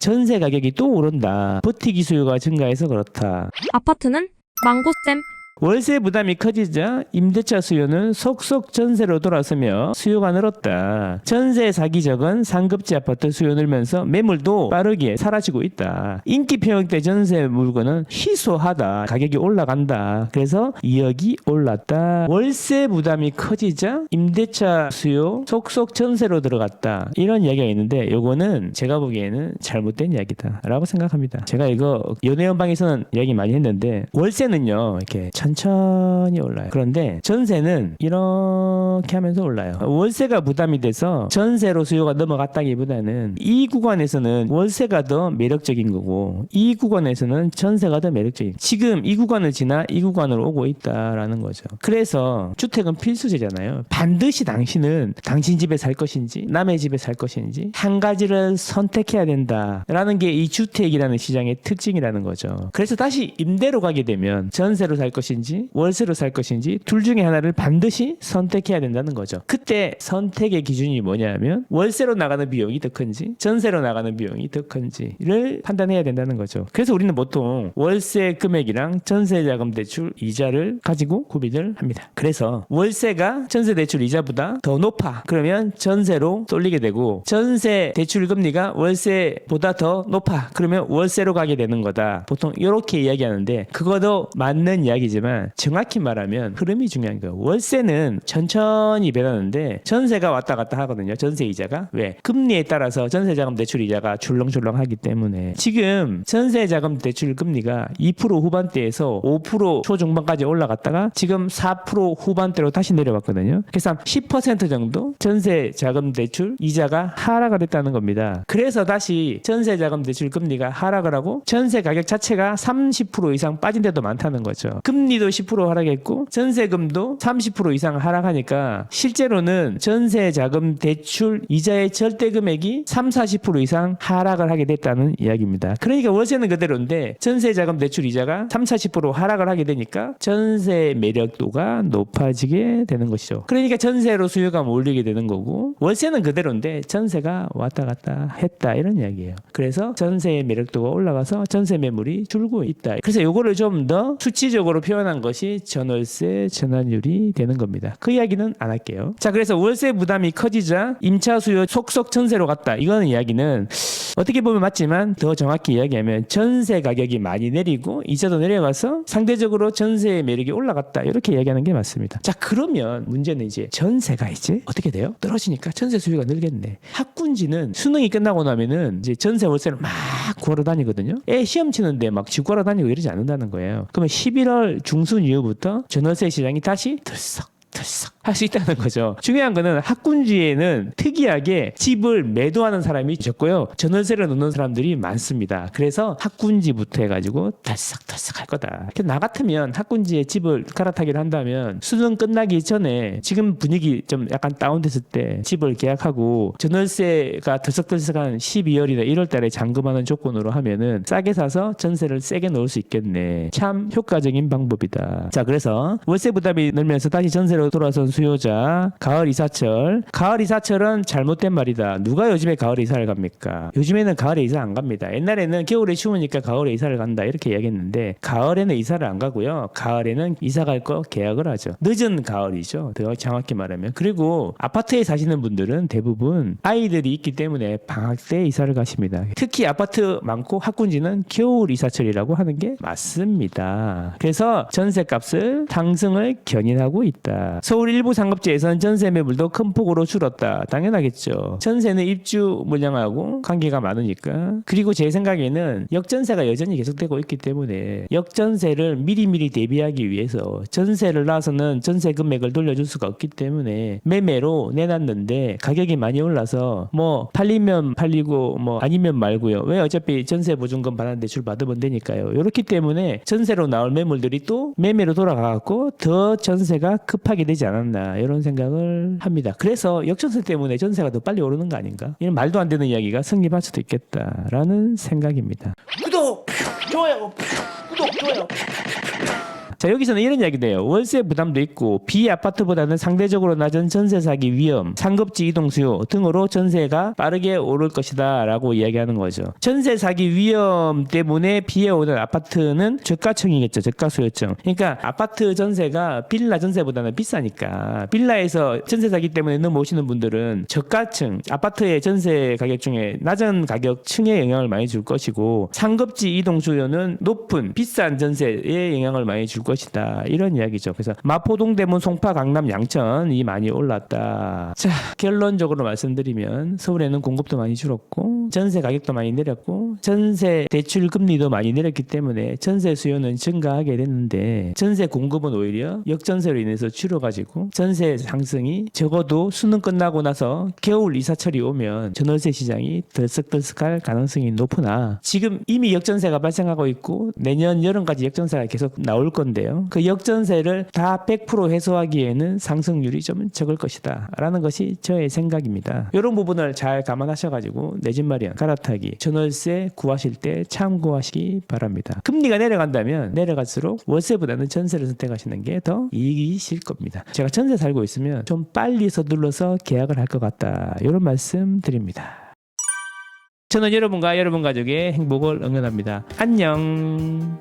전세 가격이 또 오른다. 버티기 수요가 증가해서 그렇다. 아파트는 망고쌤. 월세 부담이 커지자 임대차 수요는 속속 전세로 돌아서며 수요가 늘었다. 전세 사기 적은 상급지 아파트 수요 늘면서 매물도 빠르게 사라지고 있다. 인기 평형대 전세 물건은 희소하다. 가격이 올라간다. 그래서 2억이 올랐다. 월세 부담이 커지자 임대차 수요 속속 전세로 들어갔다. 이런 이야기가 있는데 요거는 제가 보기에는 잘못된 이야기다 라고 생각합니다. 제가 이거 연애연방에서는 이야기 많이 했는데 월세는요 이렇게 천천히 올라요. 그런데 전세는 이렇게 하면서 올라요. 월세가 부담이 돼서 전세로 수요가 넘어갔다기보다는 이 구간에서는 월세가 더 매력적인 거고 이 구간에서는 전세가 더 매력적인. 지금 이 구간을 지나 이 구간으로 오고 있다라는 거죠. 그래서 주택은 필수제잖아요. 반드시 당신은 당신 집에 살 것인지 남의 집에 살 것인지 한 가지를 선택해야 된다라는 게 이 주택이라는 시장의 특징이라는 거죠. 그래서 다시 임대로 가게 되면 전세로 살 것인지 월세로 살 것인지 둘 중에 하나를 반드시 선택해야 된다는 거죠. 그때 선택의 기준이 뭐냐면 월세로 나가는 비용이 더 큰지 전세로 나가는 비용이 더 큰지를 판단해야 된다는 거죠. 그래서 우리는 보통 월세 금액이랑 전세자금 대출 이자를 가지고 구비를 합니다. 그래서 월세가 전세 대출 이자보다 더 높아. 그러면 전세로 쏠리게 되고 전세 대출 금리가 월세보다 더 높아. 그러면 월세로 가게 되는 거다. 보통 이렇게 이야기하는데 그거도 맞는 이야기지만 정확히 말하면 흐름이 중요한 거예요. 월세는 천천히 변하는데 전세가 왔다 갔다 하거든요. 전세 이자가. 왜? 금리에 따라서 전세자금 대출 이자가 줄렁줄렁하기 때문에 지금 전세자금 대출 금리가 2% 후반대에서 5% 초중반까지 올라갔다가 지금 4% 후반대로 다시 내려왔거든요. 그래서 10% 정도 전세자금 대출 이자가 하락을 했다는 겁니다. 그래서 다시 전세자금 대출 금리가 하락을 하고 전세 가격 자체가 30% 이상 빠진 데도 많다는 거죠. 금리도 10% 하락했고 전세금도 30% 이상 하락하니까 실제로는 전세자금 대출 이자의 절대 금액이 30-40% 이상 하락을 하게 됐다는 이야기입니다. 그러니까 월세는 그대로인데 전세자금 대출 이자가 30-40% 하락을 하게 되니까 전세 매력도가 높아지게 되는 것이죠. 그러니까 전세로 수요가 몰리게 되는 거고 월세는 그대로인데 전세가 왔다 갔다 했다 이런 이야기예요. 그래서 전세의 매력도가 올라가서 전세 매물이 줄고 있다. 그래서 요거를 좀 더 수치적으로 표현한 것이 전월세 전환율이 되는 겁니다. 그 이야기는 안 할게요. 자, 그래서 월세 부담이 커지자 임차 수요 속속 전세로 갔다. 이거는 이야기는 어떻게 보면 맞지만 더 정확히 이야기하면 전세 가격이 많이 내리고 이자도 내려가서 상대적으로 전세의 매력이 올라갔다. 이렇게 이야기하는 게 맞습니다. 자, 그러면 문제는 이제 전세가 이제 어떻게 돼요? 떨어지니까 전세 수요가 늘겠네. 학군지는 수능이 끝나고 나면은 이제 전세 월세를 막 구하러 다니거든요. 애 시험 치는데 막 집 구하러 다니고 이러지 않는다는 거예요. 그러면 11월 중순 이후부터 전월세 시장이 다시 들썩 할 수 있다는 거죠. 중요한 거는 학군지에는 특이하게 집을 매도하는 사람이 적고요. 전월세를 넣는 사람들이 많습니다. 그래서 학군지부터 해가지고 달싹달싹 할 거다. 나 같으면 학군지에 집을 갈아타기를 한다면 수능 끝나기 전에 지금 분위기 좀 약간 다운됐을 때 집을 계약하고 전월세가 들썩들썩한 12월이나 1월 달에 잔금하는 조건으로 하면은 싸게 사서 전세를 세게 넣을 수 있겠네. 참 효과적인 방법이다. 자, 그래서 월세 부담이 늘면서 다시 전세로 돌아선 수요자, 가을 이사철. 가을 이사철은 잘못된 말이다. 누가 요즘에 가을에 이사를 갑니까? 요즘에는 가을에 이사 안 갑니다. 옛날에는 겨울에 추우니까 가을에 이사를 간다 이렇게 이야기했는데 가을에는 이사를 안 가고요. 가을에는 이사 갈 거 계약을 하죠. 늦은 가을이죠. 더 정확히 말하면. 그리고 아파트에 사시는 분들은 대부분 아이들이 있기 때문에 방학 때 이사를 가십니다. 특히 아파트 많고 학군지는 겨울 이사철이라고 하는 게 맞습니다. 그래서 전세값을 상승을 견인하고 있다. 서울 일부 상급지에서는 전세 매물도 큰 폭으로 줄었다. 당연하겠죠. 전세는 입주 물량하고 관계가 많으니까. 그리고 제 생각에는 역전세가 여전히 계속되고 있기 때문에 역전세를 미리미리 대비하기 위해서 전세를 놔서는 전세 금액을 돌려줄 수가 없기 때문에 매매로 내놨는데 가격이 많이 올라서 뭐 팔리면 팔리고 뭐 아니면 말고요. 왜 어차피 전세 보증금 받았는데 대출 받으면 되니까요. 이렇기 때문에 전세로 나올 매물들이 또 매매로 돌아가고 더 전세가 급하게 되지 않았나 이런 생각을 합니다. 그래서 역전세 때문에 전세가 더 빨리 오르는 거 아닌가? 이런 말도 안 되는 이야기가 성립할 수도 있겠다라는 생각입니다. 구독, 좋아요, 구독, 좋아요. 자, 여기서는 이런 이야기도 해요. 월세 부담도 있고 비아파트보다는 상대적으로 낮은 전세 사기 위험, 상급지 이동 수요 등으로 전세가 빠르게 오를 것이다 라고 이야기하는 거죠. 전세 사기 위험 때문에 비해오는 아파트는 저가층이겠죠. 저가수요층. 그러니까 아파트 전세가 빌라 전세보다는 비싸니까 빌라에서 전세 사기 때문에 넘어오시는 분들은 저가층, 아파트의 전세 가격 중에 낮은 가격층에 영향을 많이 줄 것이고 상급지 이동 수요는 높은 비싼 전세에 영향을 많이 줄 것이다. 이런 이야기죠. 그래서 마포, 동대문, 송파, 강남, 양천이 많이 올랐다. 자, 결론적으로 말씀드리면 서울에는 공급도 많이 줄었고 전세 가격도 많이 내렸고 전세 대출 금리도 많이 내렸기 때문에 전세 수요는 증가하게 됐는데 전세 공급은 오히려 역전세로 인해서 줄어가지고 전세 상승이 적어도 수능 끝나고 나서 겨울 이사철이 오면 전월세 시장이 들썩들썩할 가능성이 높으나 지금 이미 역전세가 발생하고 있고 내년 여름까지 역전세가 계속 나올 건데요. 그 역전세를 다 100% 해소하기에는 상승률이 좀 적을 것이다 라는 것이 저의 생각입니다. 이런 부분을 잘 감안하셔가지고 내 집 마련, 갈아타기, 전월세 구하실 때 참고하시기 바랍니다. 금리가 내려간다면 내려갈수록 월세보다는 전세를 선택하시는 게 더 이익이실 겁니다. 제가 전세 살고 있으면 좀 빨리 서둘러서 계약을 할 것 같다 이런 말씀 드립니다. 저는 여러분과 여러분 가족의 행복을 응원합니다. 안녕.